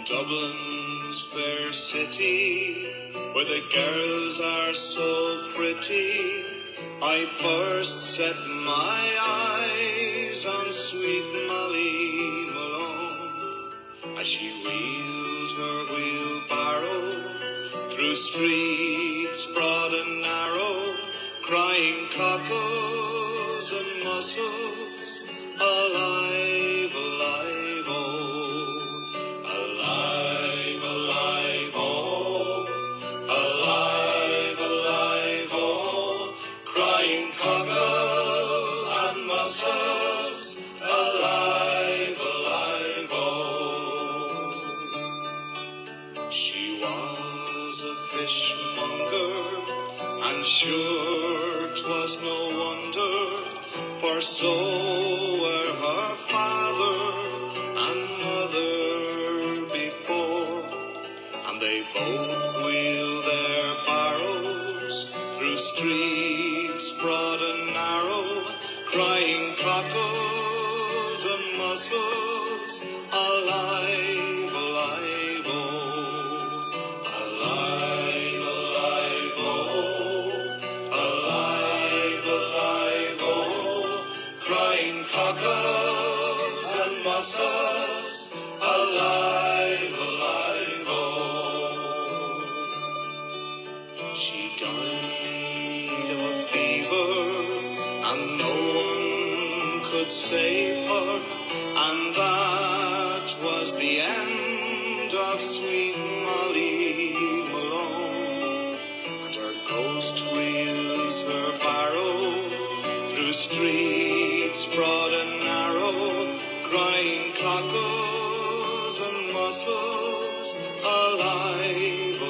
Dublin's fair city, where the girls are so pretty, I first set my eyes on sweet Molly Malone, as she wheeled her wheelbarrow through streets broad and narrow, crying cockles and mussels, alive, alive, oh. Alive, alive, oh, alive, alive, oh, crying cockles and mussels, alive, alive, oh. She was a fishmonger, and sure 'twas no wonder, for so were her father and mother. They both wheeled their barrows through streets broad and narrow, crying cockles and mussels, alive, alive, oh. Alive, alive, oh. Alive, alive, oh. Crying cockles and mussels, alive, alive, oh. She died of a fever, and no one could save her, and that was the end of sweet Molly Malone. And her ghost wheels her barrow through streets broad and narrow, crying cockles and mussels, alive,